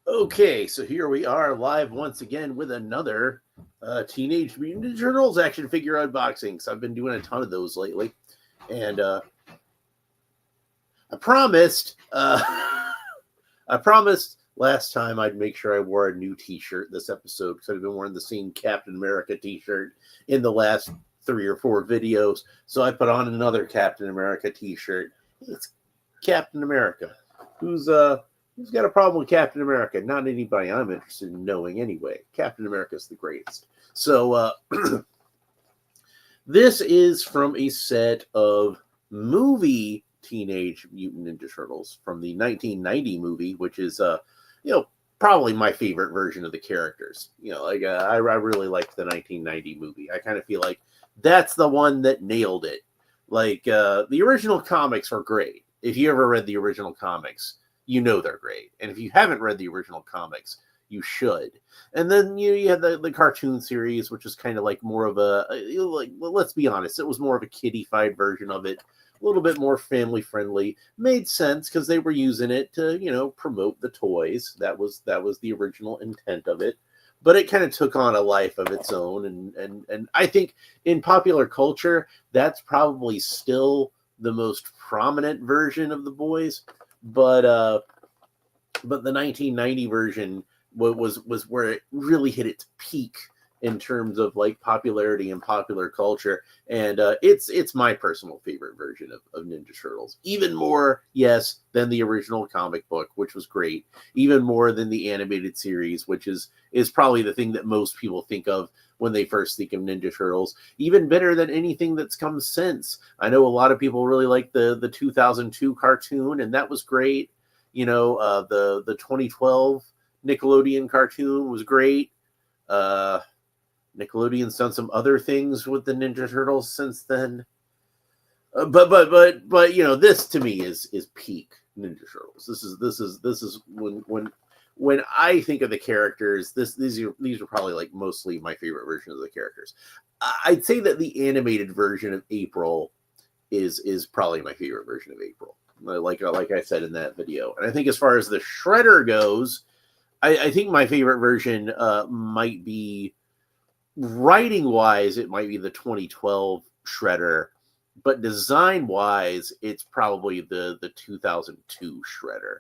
Okay, so here we are live once again with another Teenage Mutant Ninja Turtles action figure unboxing. So I've been doing a ton of those lately, and I promised, I promised last time I'd make sure I wore a new T-shirt this episode because I've been wearing the same Captain America T-shirt in the last 3 or 4 videos. So I put on another Captain America T-shirt. It's Captain America, who's got a problem with Captain America? Not anybody I'm interested in knowing anyway. Captain America's the greatest. So this is from a set of movie Teenage Mutant Ninja Turtles from the 1990 movie, which is probably my favorite version of the characters. I really liked the 1990 movie. I kind of feel like that's the one that nailed it. The original comics are great. If you ever read the original comics, you know they're great. And if you haven't read the original comics, you should. And then you had the cartoon series, which is kind of like more of let's be honest, it was more of a kiddified version of it, a little bit more family friendly. Made sense because they were using it to promote the toys. That was the original intent of it. But it kind of took on a life of its own, and I think in popular culture, that's probably still the most prominent version of the boys. But the 1990 version was where it really hit its peak in terms of like popularity and popular culture, and it's my personal favorite version of Ninja Turtles. Even more, yes, than the original comic book, which was great. Even more than the animated series, which is probably the thing that most people think of when they first think of Ninja Turtles. Even better than anything that's come since. I know a lot of people really like the 2002 cartoon, and that was great. The 2012 Nickelodeon cartoon was great. Nickelodeon's done some other things with the Ninja Turtles since then. But this to me is peak Ninja Turtles. This is when I think of the characters, these are probably like mostly my favorite version of the characters. I'd say that the animated version of April is probably my favorite version of April. Like I said in that video. And I think as far as the Shredder goes, I think my favorite version might be, writing wise, it might be the 2012 Shredder, but design wise, it's probably the 2002 Shredder.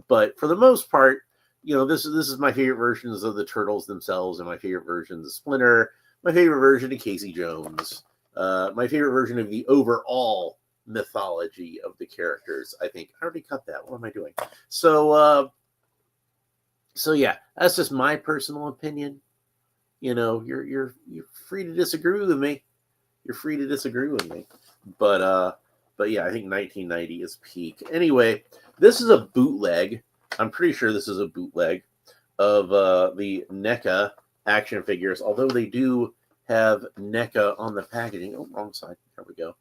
But for the most part, this is my favorite versions of the Turtles themselves, and my favorite versions of Splinter, my favorite version of Casey Jones, my favorite version of the overall mythology of the characters. I think I already cut that. What am I doing? So yeah, that's just my personal opinion. You're free to disagree with me. You're free to disagree with me. But yeah, I think 1990 is peak. Anyway, this is a bootleg. I'm pretty sure this is a bootleg of the Neca action figures, although they do have Neca on the packaging. Oh, wrong side. There we go.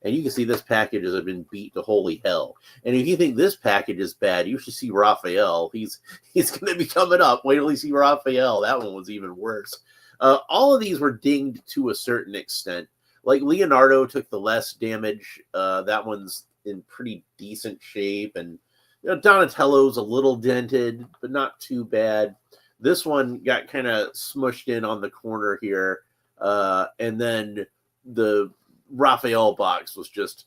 And you can see this package has been beat to holy hell. And if you think this package is bad, you should see Raphael. He's going to be coming up. Wait till you see Raphael. That one was even worse. All of these were dinged to a certain extent. Like Leonardo took the less damage. That one's in pretty decent shape. And Donatello's a little dented, but not too bad. This one got kind of smushed in on the corner here. And then the Raphael box was just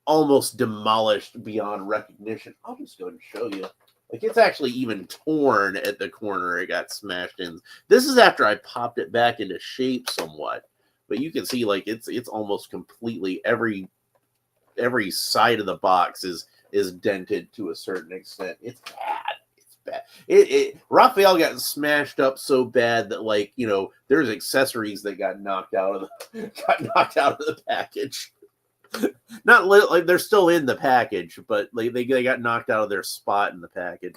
almost demolished beyond recognition. I'll just go ahead and show you. Like, it's actually even torn at the corner. It got smashed in. This is after I popped it back into shape somewhat. But you can see, like, it's almost completely every side of the box is dented to a certain extent. It's bad. It's bad. Raphael got smashed up so bad that, like, there's accessories that got knocked out of the package. Not like they're still in the package, but like they got knocked out of their spot in the package.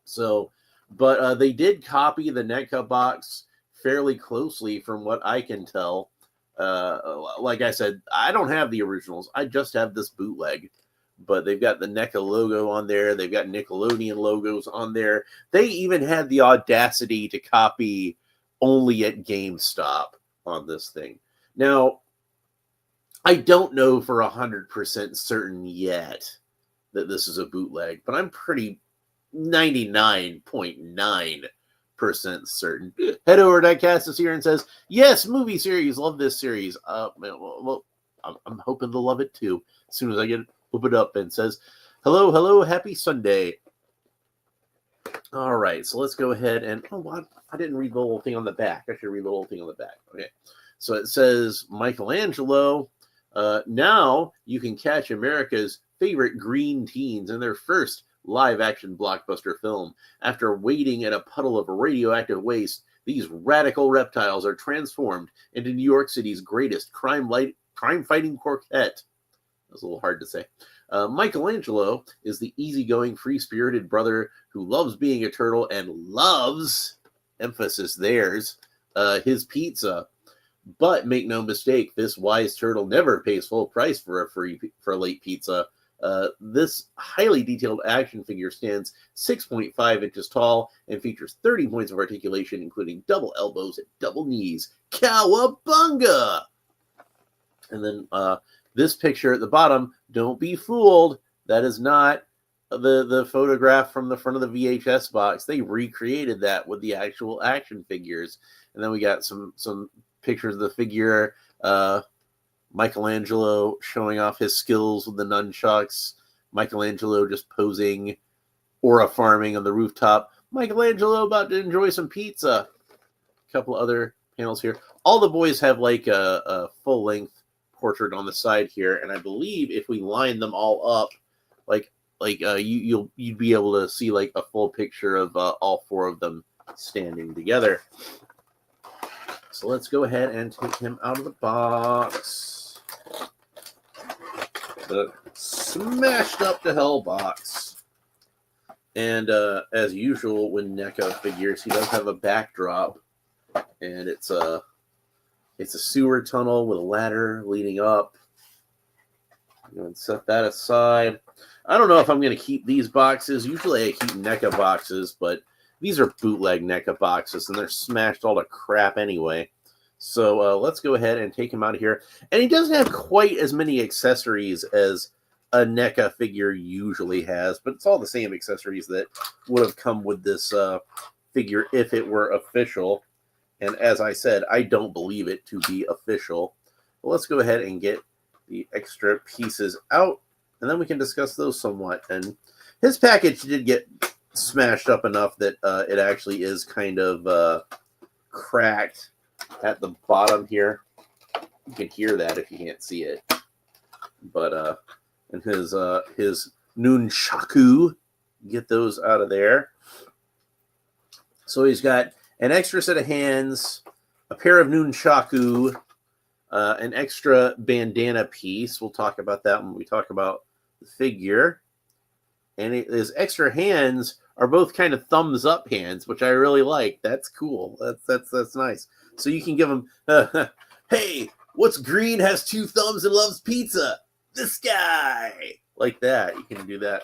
So, but they did copy the Neca box fairly closely from what I can tell. Like I said, I don't have the originals. I just have this bootleg. But they've got the Neca logo on there. They've got Nickelodeon logos on there. They even had the audacity to copy only at GameStop on this thing. Now, I don't know for 100% certain yet that this is a bootleg, but I'm pretty 99.9% certain. Head over to Diecast is here and says, yes, movie series, love this series. Well, I'm hoping they'll love it too. As soon as I get it opened up, and says, hello, happy Sunday. All right, so let's go ahead and, I didn't read the little thing on the back. I should read the little thing on the back. Okay, so it says, Michelangelo, now you can catch America's favorite green teens in their first live-action blockbuster film. After wading in a puddle of radioactive waste, these radical reptiles are transformed into New York City's greatest crime-fighting quartet. That was a little hard to say. Michelangelo is the easygoing, free-spirited brother who loves being a turtle and loves, emphasis theirs, his pizza. But make no mistake, this wise turtle never pays full price for a late pizza. This highly detailed action figure stands 6.5 inches tall and features 30 points of articulation, including double elbows and double knees. Cowabunga! And then this picture at the bottom, don't be fooled. That is not the photograph from the front of the VHS box. They recreated that with the actual action figures. And then we got some pictures of the figure. Michelangelo showing off his skills with the nunchucks. Michelangelo just posing aura farming on the rooftop. Michelangelo about to enjoy some pizza. A couple other panels here. All the boys have like a full-length portrait on the side here, and I believe if we line them all up, you'd be able to see like a full picture of all four of them standing together. So let's go ahead and take him out of the box. The smashed up to hell box. And as usual, when Neca figures, he does have a backdrop, and it's a sewer tunnel with a ladder leading up. I'm going to set that aside. I don't know if I'm going to keep these boxes. Usually I keep Neca boxes, but these are bootleg Neca boxes, and they're smashed all to crap anyway. So let's go ahead and take him out of here. And he doesn't have quite as many accessories as a Neca figure usually has, but it's all the same accessories that would have come with this figure if it were official. And as I said, I don't believe it to be official. But let's go ahead and get the extra pieces out, and then we can discuss those somewhat. And his package did get smashed up enough that it actually is kind of cracked at the bottom here. You can hear that if you can't see it. But and his nunchaku, get those out of there. So he's got an extra set of hands, a pair of nunchaku, an extra bandana piece. We'll talk about that when we talk about the figure. And his extra hands are both kind of thumbs up hands, which I really like. That's cool. That's nice. So you can give him, hey, what's green, has two thumbs, and loves pizza? This guy. Like that. You can do that.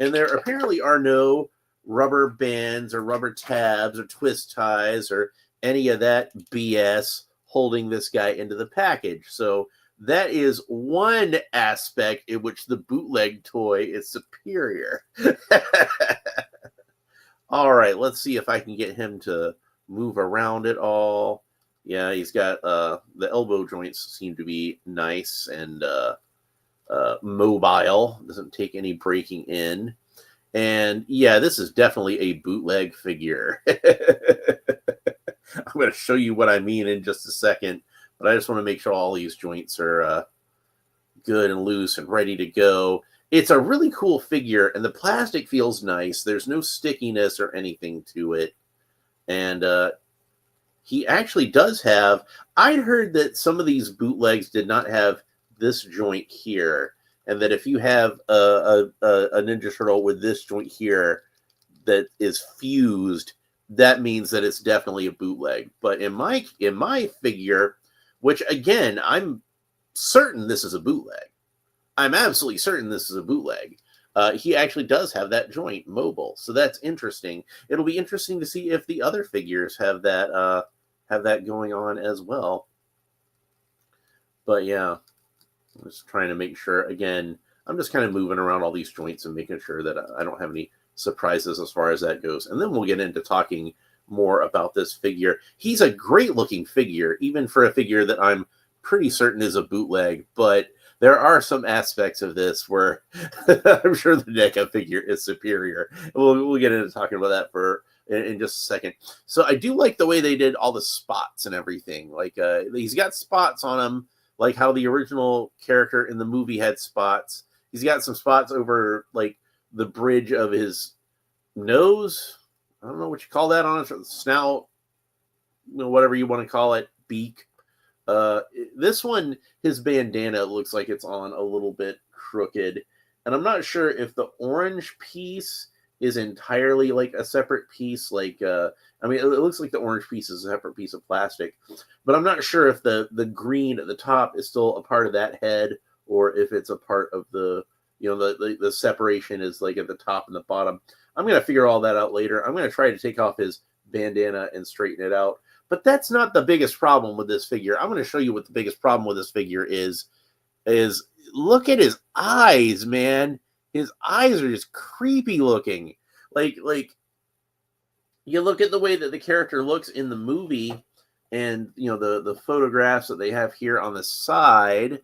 And there apparently are no rubber bands or rubber tabs or twist ties or any of that BS holding this guy into the package. So that is one aspect in which the bootleg toy is superior. All right, let's see if I can get him to move around at all. Yeah, he's got the elbow joints seem to be nice and mobile. Doesn't take any breaking in. And yeah, this is definitely a bootleg figure. I'm going to show you what I mean in just a second, but I just want to make sure all these joints are good and loose and ready to go. It's a really cool figure, and the plastic feels nice. There's no stickiness or anything to it. And he actually does have, I'd heard that some of these bootlegs did not have this joint here, and that if you have a Ninja Turtle with this joint here that is fused, that means that it's definitely a bootleg. But in my figure, which again, I'm certain this is a bootleg. I'm absolutely certain this is a bootleg. He actually does have that joint mobile, so that's interesting. It'll be interesting to see if the other figures have that going on as well. But yeah, I'm just trying to make sure. Again, I'm just kind of moving around all these joints and making sure that I don't have any surprises as far as that goes. And then we'll get into talking more about this figure. He's a great looking figure, even for a figure that I'm pretty certain is a bootleg, but there are some aspects of this where I'm sure the Neca figure is superior. We'll get into talking about that in just a second. So I do like the way they did all the spots and everything. Like he's got spots on him, like how the original character in the movie had spots. He's got some spots over like the bridge of his nose. I don't know what you call that on it, snout, whatever you want to call it, beak. This one, his bandana looks like it's on a little bit crooked, and I'm not sure if the orange piece is entirely like a separate piece. Like, I mean, it looks like the orange piece is a separate piece of plastic, but I'm not sure if the green at the top is still a part of that head, or if it's a part of the, the separation is like at the top and the bottom. I'm going to figure all that out later. I'm going to try to take off his bandana and straighten it out. But that's not the biggest problem with this figure. I'm going to show you what the biggest problem with this figure is look at his eyes, man. His eyes are just creepy looking. Like you look at the way that the character looks in the movie, and the photographs that they have here on the side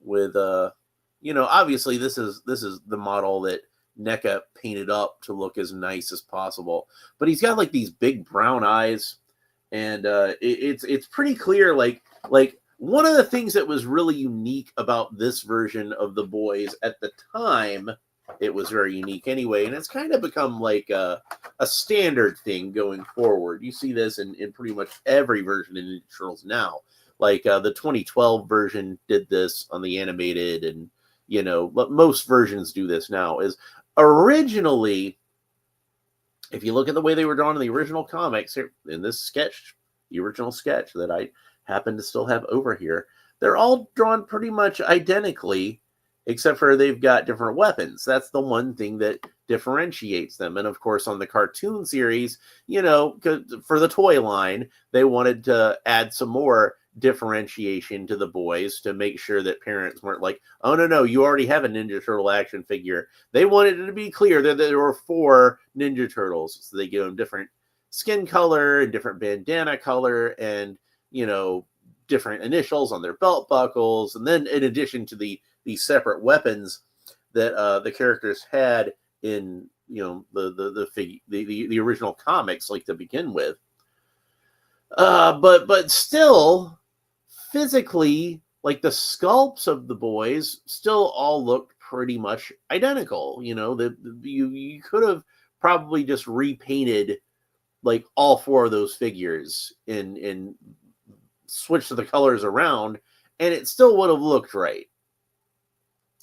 with obviously this is the model that Neca painted up to look as nice as possible, but he's got like these big brown eyes, and it's pretty clear. Like one of the things that was really unique about this version of the boys at the time, it was very unique anyway, and it's kind of become like a standard thing going forward. You see this in pretty much every version of Ninja Turtles now. Like the 2012 version did this on the animated, and most versions do this now. Is originally, if you look at the way they were drawn in the original comics, in this sketch, the original sketch that I happen to still have over here, they're all drawn pretty much identically, except for they've got different weapons. That's the one thing that differentiates them. And of course, on the cartoon series, for the toy line, they wanted to add some more differentiation to the boys to make sure that parents weren't like, oh no, you already have a Ninja Turtle action figure. They wanted it to be clear that there were 4 Ninja Turtles, so they give them different skin color and different bandana color, and different initials on their belt buckles. And then in addition to the separate weapons that the characters had in the original comics, like to begin with, but still, physically, like the sculpts of the boys still all looked pretty much identical. You could have probably just repainted like all 4 of those figures and switched the colors around, and it still would have looked right.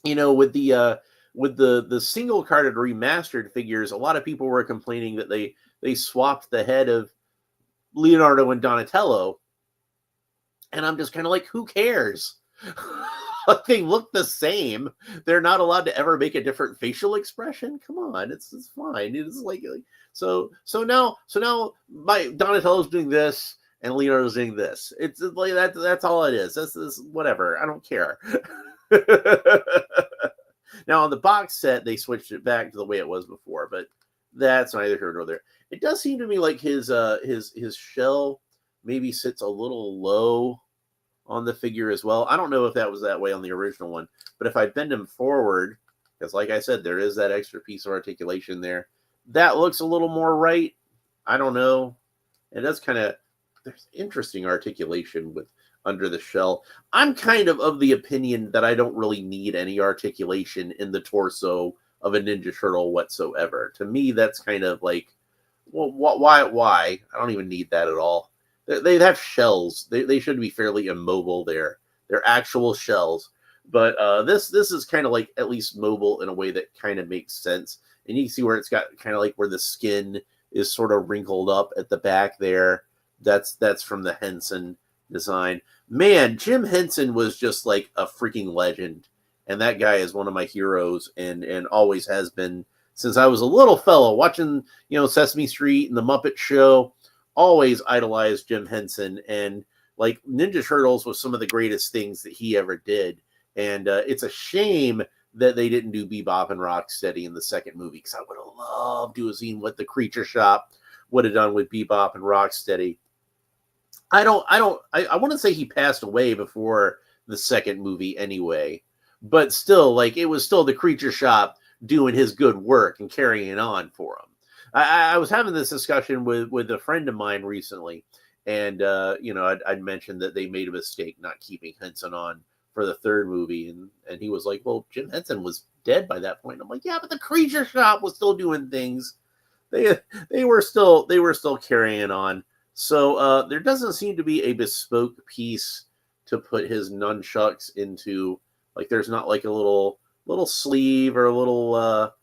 With the single carded remastered figures, a lot of people were complaining that they swapped the head of Leonardo and Donatello, and I'm just kind of like, who cares? They look the same. They're not allowed to ever make a different facial expression. Come on, it's fine. It's like so now my Donatello's doing this and Leonardo's doing this. It's like that's all it is. That's whatever. I don't care. Now on the box set, they switched it back to the way it was before, but that's neither here nor there. It does seem to me like his shell maybe sits a little low on the figure as well. I don't know if that was that way on the original one, but if I bend him forward, because like I said, there is that extra piece of articulation there, that looks a little more right. I don't know. It does there's interesting articulation with under the shell. I'm kind of the opinion that I don't really need any articulation in the torso of a Ninja Turtle whatsoever. To me, that's kind of like, well, why? I don't even need that at all. They have shells. They should be fairly immobile there. They're actual shells. But this is kind of like at least mobile in a way that kind of makes sense. And you can see where it's got kind of like where the skin is sort of wrinkled up at the back there. That's from the Henson design. Man, Jim Henson was just like a freaking legend. And that guy is one of my heroes and always has been since I was a little fellow watching, Sesame Street and the Muppet Show. Always idolized Jim Henson, and like Ninja Turtles was some of the greatest things that he ever did. And it's a shame that they didn't do Bebop and Rocksteady in the second movie, because I would have loved to have seen what the Creature Shop would have done with Bebop and Rocksteady. I wouldn't say he passed away before the second movie anyway, but still, like, it was still the Creature Shop doing his good work and carrying it on for him. I was having this discussion with a friend of mine recently, and I'd mentioned that they made a mistake not keeping Henson on for the third movie, and he was like, "Well, Jim Henson was dead by that point." I'm like, "Yeah, but the Creature Shop was still doing things. They were still carrying on." So there doesn't seem to be a bespoke piece to put his nunchucks into. Like, there's not like a little sleeve or a little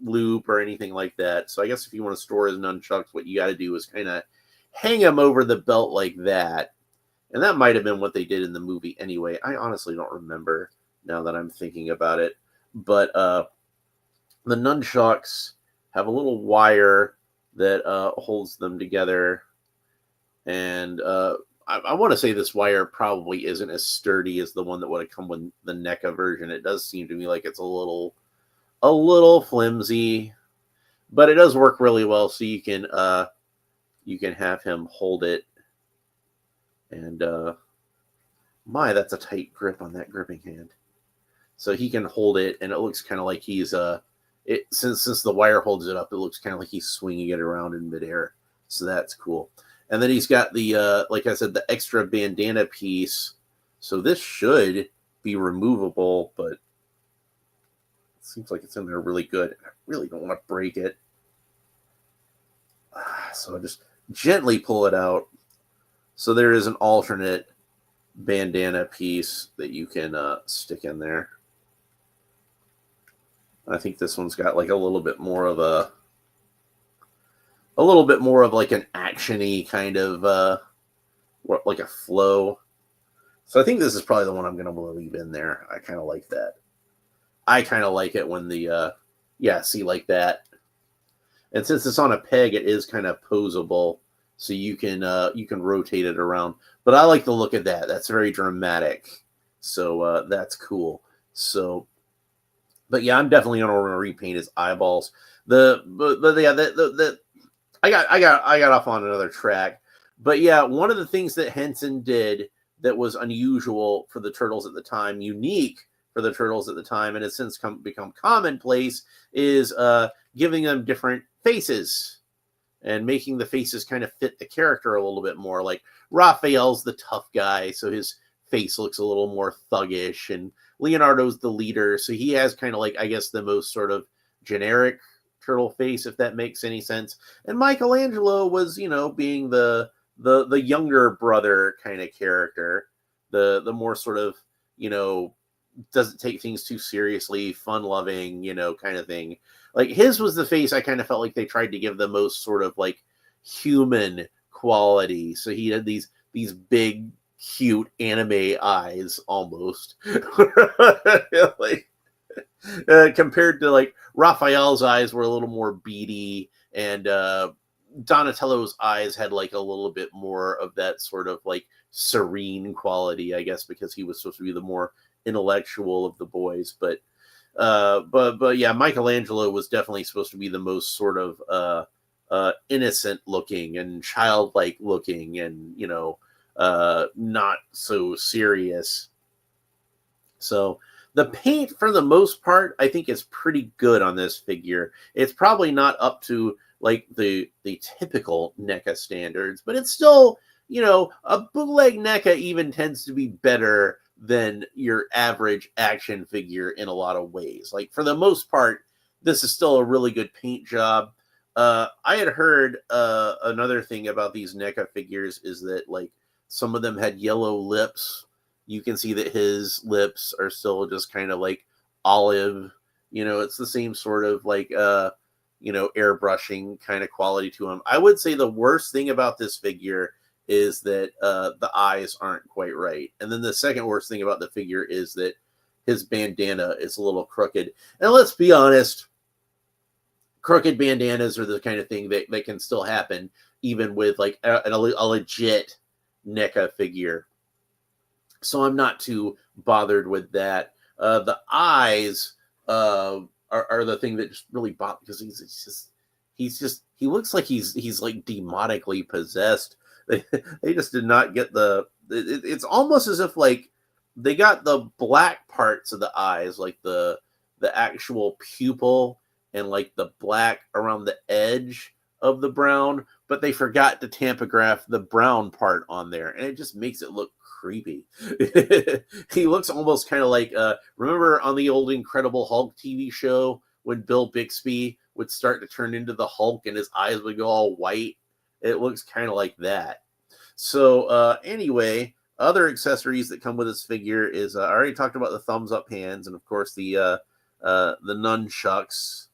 loop or anything like that. So I guess if you want to store his nunchucks, what you got to do is kind of hang him over the belt like that. And that might have been what they did in the movie anyway. I honestly don't remember now that I'm thinking about it. But the nunchucks have a little wire that holds them together. And I want to say this wire probably isn't as sturdy as the one that would have come with the NECA version. It does seem to me like it's a little flimsy, but it does work really well. So you can have him hold it, and that's a tight grip on that gripping hand. So he can hold it, and it looks kind of like he's since the wire holds it up, it looks kind of like he's swinging it around in midair. So that's cool. And then he's got the like I said, the extra bandana piece. So this should be removable, but it seems like it's in there really good. I really don't want to break it. So I just gently pull it out. So there is an alternate bandana piece that you can stick in there. I think this one's got like a little bit more of like an action-y kind of like a flow. So I think this is probably the one I'm going to leave in there. I kind of like that. I kind of like it when the see, like that. And since it's on a peg, it is kind of posable, so you can rotate it around. But I like the look of that. That's very dramatic. So that's cool. So, but yeah, I'm definitely going to repaint his eyeballs. I got off on another track. But yeah, one of the things that Henson did that was unusual for the Turtles at the time, unique for the Turtles at the time, and has since become commonplace, is giving them different faces and making the faces kind of fit the character a little bit more. Like, Raphael's the tough guy, so his face looks a little more thuggish, and Leonardo's the leader, so he has kind of like, I guess, the most sort of generic turtle face, if that makes any sense. And Michelangelo was, being the younger brother kind of character, the more sort of, doesn't take things too seriously, fun-loving, kind of thing. Like, his was the face I kind of felt like they tried to give the most sort of like human quality. So he had these big, cute anime eyes almost. Like, compared to like Raphael's eyes were a little more beady, and Donatello's eyes had like a little bit more of that sort of like serene quality, I guess, because he was supposed to be the more intellectual of the boys. But yeah, Michelangelo was definitely supposed to be the most sort of innocent looking and childlike looking, and not so serious. So the paint, for the most part, I think is pretty good on this figure. It's probably not up to like the typical NECA standards, but it's still, a bootleg NECA even tends to be better than your average action figure in a lot of ways. Like, for the most part, this is still a really good paint job. I had heard another thing about these NECA figures is that, like, some of them had yellow lips. You can see that his lips are still just kind of like olive. It's the same sort of like, airbrushing kind of quality to him. I would say the worst thing about this figure is that the eyes aren't quite right. And then the second worst thing about the figure is that his bandana is a little crooked. And let's be honest, crooked bandanas are the kind of thing that can still happen even with like a legit NECA figure. So I'm not too bothered with that. The eyes are the thing that just really bothers, because he looks like he's like demonically possessed. They just did not get it's almost as if like they got the black parts of the eyes, like the actual pupil and like the black around the edge of the brown, but they forgot to tampograph the brown part on there, and it just makes it look creepy. He looks almost kind of like remember on the old Incredible Hulk TV show when Bill Bixby would start to turn into the Hulk and his eyes would go all white? It looks kind of like that. So anyway, other accessories that come with this figure is I already talked about the thumbs up hands, and of course the nunchucks.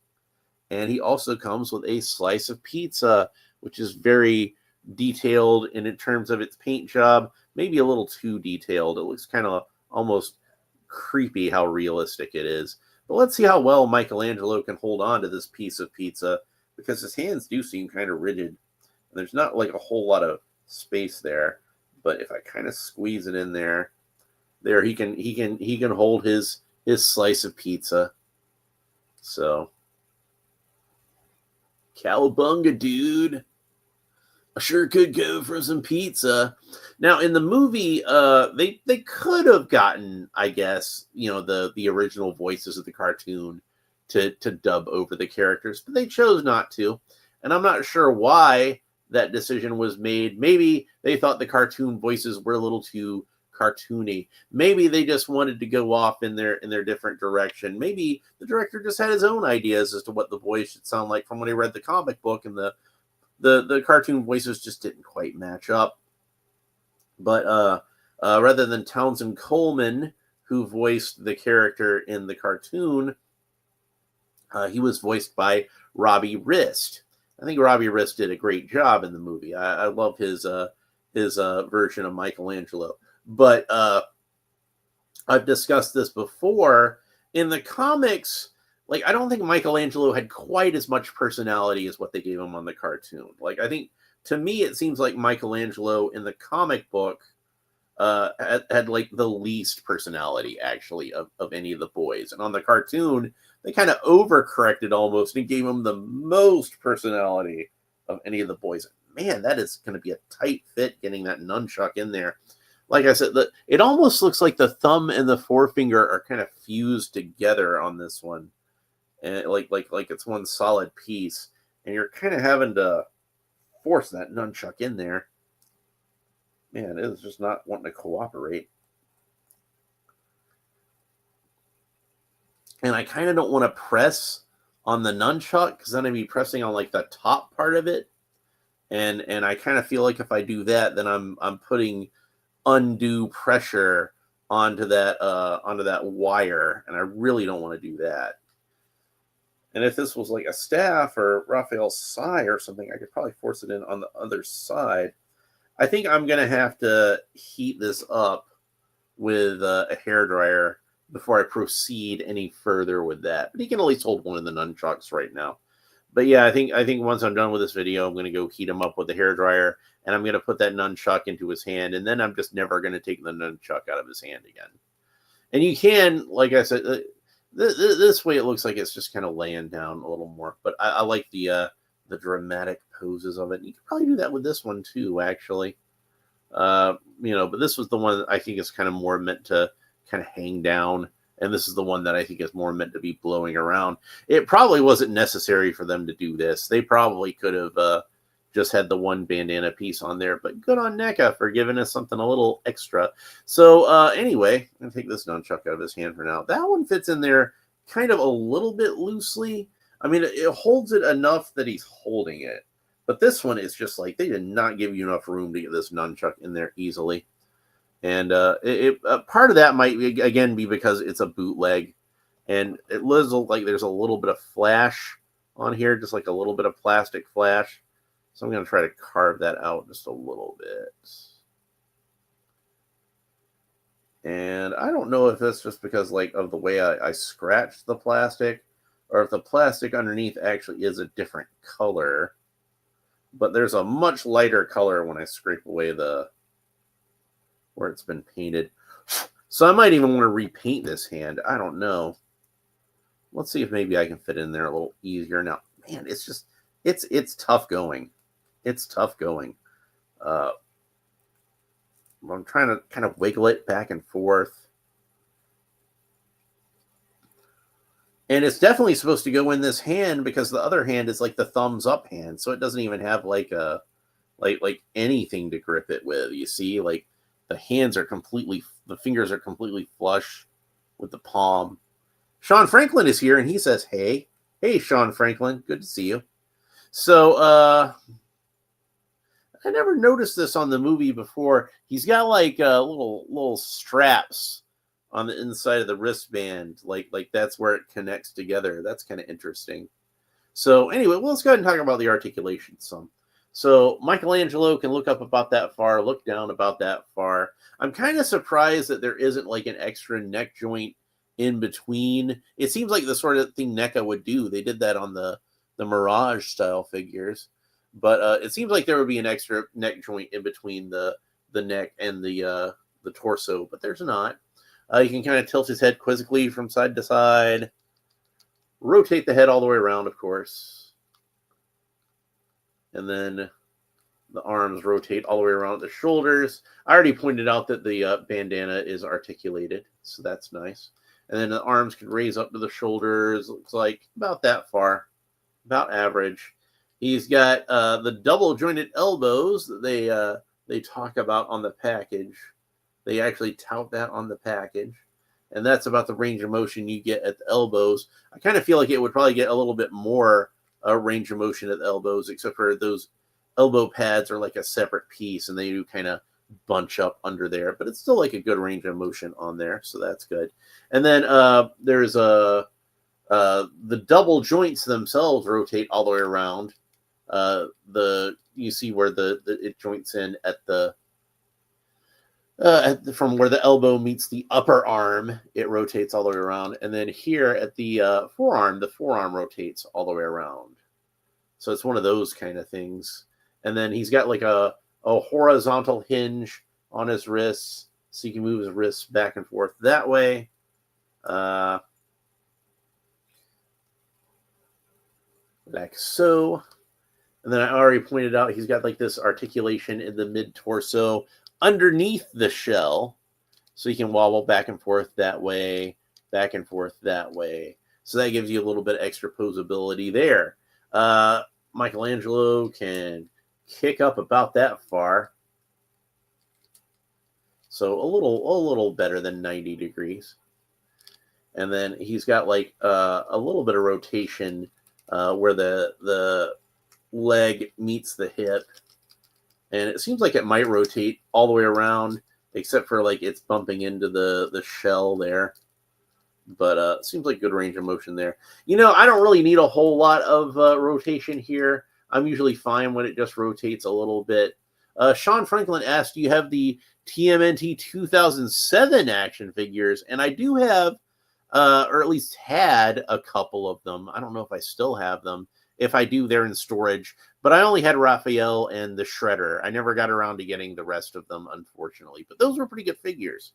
And he also comes with a slice of pizza, which is very detailed, and in terms of its paint job, maybe a little too detailed. It looks kind of almost creepy how realistic it is. But let's see how well Michelangelo can hold on to this piece of pizza, because his hands do seem kind of rigid. And there's not like a whole lot of space there. But if I kind of squeeze it in there, he can hold his slice of pizza. So, cowabunga, dude. I sure could go for some pizza. Now, in the movie, they could have gotten, I guess, the original voices of the cartoon to dub over the characters, but they chose not to. And I'm not sure why that decision was made. Maybe they thought the cartoon voices were a little too cartoony. Maybe they just wanted to go off in their different direction. Maybe the director just had his own ideas as to what the voice should sound like from when he read the comic book, and the cartoon voices just didn't quite match up. But rather than Townsend Coleman, who voiced the character in the cartoon, he was voiced by Robbie Rist. I think Robbie Rist did a great job in the movie. I love his version of Michelangelo. But I've discussed this before. In the comics, like, I don't think Michelangelo had quite as much personality as what they gave him on the cartoon. Like, I think, to me, it seems like Michelangelo in the comic book had like the least personality, actually, of any of the boys. And on the cartoon, they kind of overcorrected almost and gave him the most personality of any of the boys. Man, that is going to be a tight fit getting that nunchuck in there. Like I said, it almost looks like the thumb and the forefinger are kind of fused together on this one. And like it's one solid piece. And you're kind of having to force that nunchuck in there. Man, it is just not wanting to cooperate. And I kind of don't want to press on the nunchuck, because then I'd be pressing on like the top part of it. And I kind of feel like if I do that, then I'm putting undue pressure onto that wire, and I really don't want to do that. And if this was like a staff or Raphael's sai or something, I could probably force it in on the other side. I think I'm going to have to heat this up with a hairdryer before I proceed any further with that. But he can at least hold one of the nunchucks right now. But yeah, I think once I'm done with this video, I'm going to go heat him up with the hairdryer, and I'm going to put that nunchuck into his hand, and then I'm just never going to take the nunchuck out of his hand again. And you can, like I said, this way it looks like it's just kind of laying down a little more. But I like the dramatic poses of it. You could probably do that with this one too, actually. But this was the one that I think is kind of more meant to kind of hang down. And this is the one that I think is more meant to be blowing around. It probably wasn't necessary for them to do this. They probably could have just had the one bandana piece on there. But good on Neca for giving us something a little extra. So anyway, I'm going to take this nunchuck out of his hand for now. That one fits in there kind of a little bit loosely. I mean, it holds it enough that he's holding it. But this one is just like, they did not give you enough room to get this nunchuck in there easily. And part of that might, again, be because it's a bootleg. And it looks like there's a little bit of flash on here, just like a little bit of plastic flash. So I'm going to try to carve that out just a little bit. And I don't know if that's just because of the way I scratched the plastic, or if the plastic underneath actually is a different color. But there's a much lighter color when I scrape away where it's been painted. So I might even want to repaint this hand. I don't know. Let's see if maybe I can fit in there a little easier. Now, man, it's just, it's tough going. It's tough going. I'm trying to kind of wiggle it back and forth. And it's definitely supposed to go in this hand because the other hand is like the thumbs up hand. So it doesn't even have like a, like anything to grip it with. You see, like the hands are completely, the fingers are completely flush with the palm. Sean Franklin is here and he says, hey, Sean Franklin, good to see you. So, I never noticed this on the movie before. He's got like little straps on the inside of the wristband, like that's where it connects together. That's kind of interesting. So anyway, well, let's go ahead and talk about the articulation some. So Michelangelo can look up about that far, look down about that far. I'm kind of surprised that there isn't like an extra neck joint in between. It seems like the sort of thing Neca would do. They did that on the Mirage style figures, but it seems like there would be an extra neck joint in between the neck and the torso, but there's not. You can kind of tilt his head quizzically from side to side. Rotate the head all the way around, of course. And then the arms rotate all the way around the shoulders. I already pointed out that the bandana is articulated, so that's nice. And then the arms can raise up to the shoulders. Looks like about that far, about average. He's got the double jointed elbows that they talk about on the package. They actually tout that on the package. And that's about the range of motion you get at the elbows. I kind of feel like it would probably get a little bit more range of motion at the elbows, except for those elbow pads are like a separate piece, and they do kind of bunch up under there. But it's still like a good range of motion on there, so that's good. And then there's the double joints themselves rotate all the way around. You see where it joints in at the from where the elbow meets the upper arm, it rotates all the way around. And then here at the forearm rotates all the way around. So it's one of those kind of things. And then he's got like a horizontal hinge on his wrists, so he can move his wrists back and forth that way. Like so. And then I already pointed out he's got like this articulation in the mid-torso underneath the shell, so you can wobble back and forth that way, back and forth that way. So that gives you a little bit extra posability there. Michelangelo can kick up about that far, so a little better than 90 degrees. And then he's got like a little bit of rotation where the leg meets the hip. And it seems like it might rotate all the way around, except for like it's bumping into the shell there. But it seems like good range of motion there. You know, I don't really need a whole lot of rotation here. I'm usually fine when it just rotates a little bit. Sean Franklin asked, do you have the TMNT 2007 action figures? And I do have, or at least had a couple of them. I don't know if I still have them. If I do, they're in storage. But I only had Raphael and the Shredder. I never got around to getting the rest of them, unfortunately. But those were pretty good figures.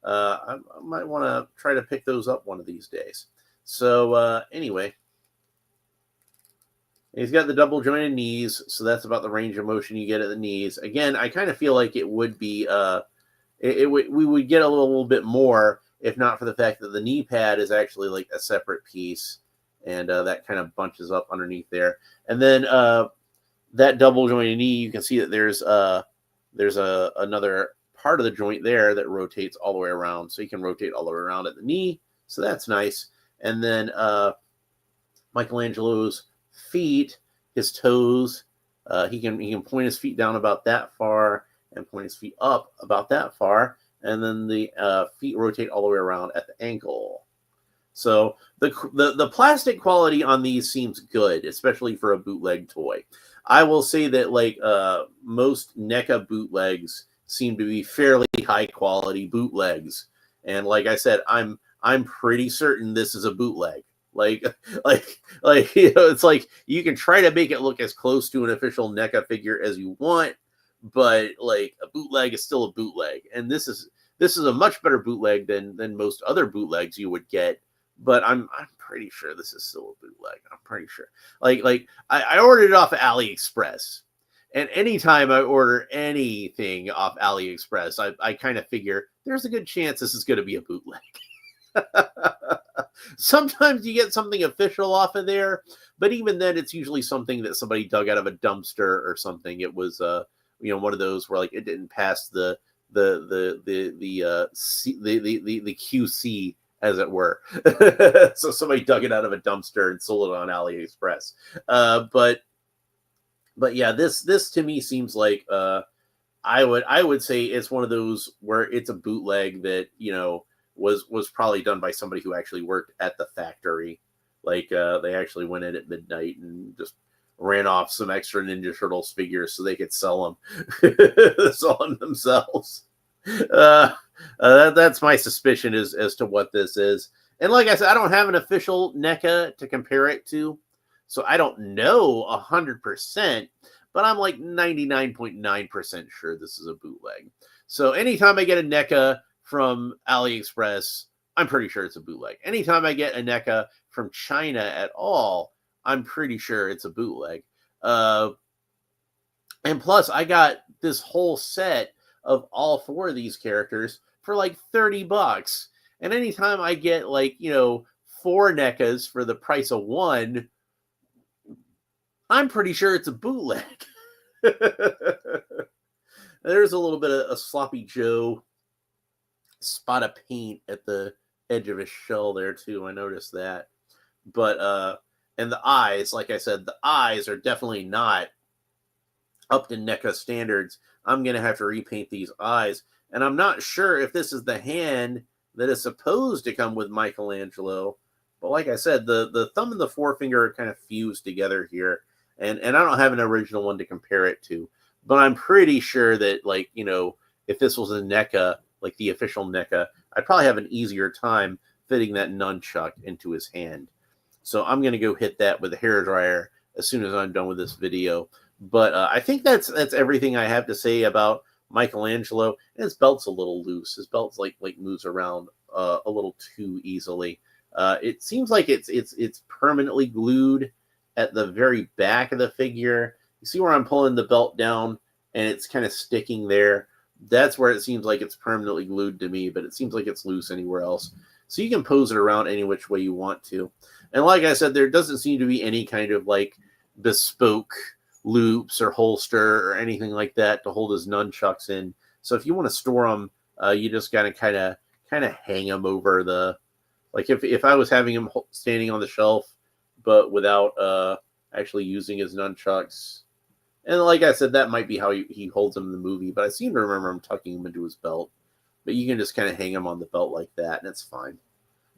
I might want to try to pick those up one of these days. So anyway, he's got the double jointed knees. So that's about the range of motion you get at the knees. Again, I kind of feel like it would be, we would get a little bit more if not for the fact that the knee pad is actually like a separate piece. And that kind of bunches up underneath there. And then that double jointed knee, you can see that there's another part of the joint there that rotates all the way around. So you can rotate all the way around at the knee. So that's nice. And then Michelangelo's feet, his toes, he can point his feet down about that far and point his feet up about that far. And then the feet rotate all the way around at the ankle. So the plastic quality on these seems good, especially for a bootleg toy. I will say that like most NECA bootlegs seem to be fairly high quality bootlegs, and like I said, I'm pretty certain this is a bootleg. Like you know, it's like you can try to make it look as close to an official NECA figure as you want, but like a bootleg is still a bootleg, and this is This is a much better bootleg than most other bootlegs you would get, but I'm pretty sure this is still a bootleg. I'm pretty sure. Like I ordered it off of AliExpress. And anytime I order anything off AliExpress, I kind of figure there's a good chance this is going to be a bootleg. Sometimes you get something official off of there, but even then, it's usually something that somebody dug out of a dumpster or something. It was, one of those where like it didn't pass the QC, as it were. So somebody dug it out of a dumpster and sold it on AliExpress. But yeah, this to me seems like I would say it's one of those where it's a bootleg that was probably done by somebody who actually worked at the factory. Like they actually went in at midnight and just ran off some extra Ninja Turtles figures so they could sell them themselves. That's my suspicion as to what this is. And like I said, I don't have an official NECA to compare it to, so I don't know 100%, but I'm like 99.9% sure this is a bootleg. So anytime I get a NECA from AliExpress, I'm pretty sure it's a bootleg. Anytime I get a NECA from China at all, I'm pretty sure it's a bootleg. And plus, I got this whole set of all 4 of these characters for like $30. And anytime I get 4 NECAs for the price of 1, I'm pretty sure it's a bootleg. There's a little bit of a Sloppy Joe spot of paint at the edge of his shell there too. I noticed that. But and the eyes, like I said, the eyes are definitely not up to NECA standards. I'm gonna have to repaint these eyes, and I'm not sure if this is the hand that is supposed to come with Michelangelo. But like I said, the thumb and the forefinger are kind of fused together here, and I don't have an original one to compare it to. But I'm pretty sure that if this was a NECA, like the official NECA, I'd probably have an easier time fitting that nunchuck into his hand. So I'm going to go hit that with a hairdryer as soon as I'm done with this video. But I think that's everything I have to say about Michelangelo. And his belt's a little loose. His belt's like moves around a little too easily. It seems like it's permanently glued at the very back of the figure. You see where I'm pulling the belt down and it's kind of sticking there. That's where it seems like it's permanently glued to me, but it seems like it's loose anywhere else. So you can pose it around any which way you want to. And like I said, there doesn't seem to be any kind of bespoke loops or holster or anything like that to hold his nunchucks in. So if you want to store them, you just got to kind of hang them over the, if I was having him standing on the shelf, but without actually using his nunchucks. And like I said, that might be how he holds them in the movie, but I seem to remember him tucking them into his belt. But you can just kind of hang him on the belt like that, and it's fine.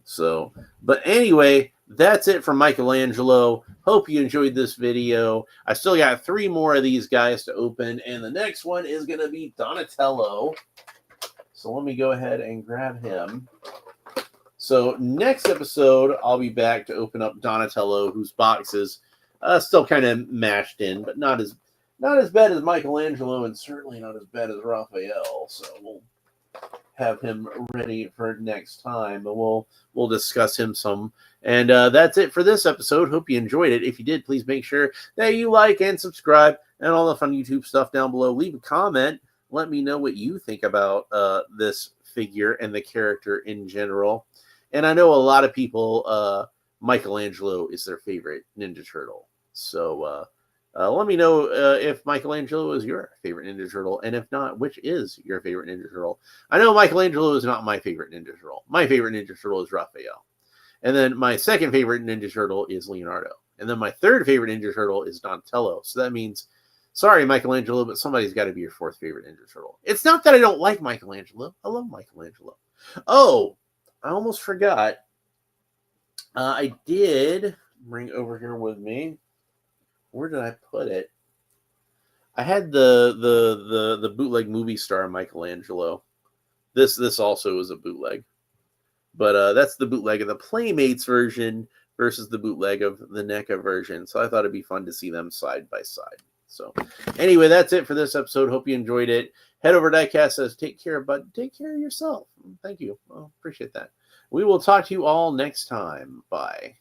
So, but anyway, that's it for Michelangelo. Hope you enjoyed this video. I still got 3 more of these guys to open, and the next one is going to be Donatello. So let me go ahead and grab him. So next episode, I'll be back to open up Donatello, whose box is still kind of mashed in, but not as bad as Michelangelo, and certainly not as bad as Raphael. So we'll have him ready for next time, but we'll discuss him some. And that's it for this episode. Hope you enjoyed it. If you did, please make sure that you like and subscribe and all the fun YouTube stuff down below. Leave a comment. Let me know what you think about this figure and the character in general. And I know a lot of people, Michelangelo is their favorite Ninja Turtle. So let me know if Michelangelo is your favorite Ninja Turtle, and if not, which is your favorite Ninja Turtle. I know Michelangelo is not my favorite Ninja Turtle. My favorite Ninja Turtle is Raphael. And then my second favorite Ninja Turtle is Leonardo. And then my third favorite Ninja Turtle is Donatello. So that means, sorry, Michelangelo, but somebody's got to be your 4th favorite Ninja Turtle. It's not that I don't like Michelangelo. I love Michelangelo. Oh, I almost forgot. I did bring over here with me. Where did I put it? I had the bootleg movie star Michelangelo. This also is a bootleg, but that's the bootleg of the Playmates version versus the bootleg of the NECA version. So I thought it'd be fun to see them side by side. So anyway, that's it for this episode. Hope you enjoyed it. Head over Diecast says, take care, but take care of yourself. Thank you. Well, appreciate that. We will talk to you all next time. Bye.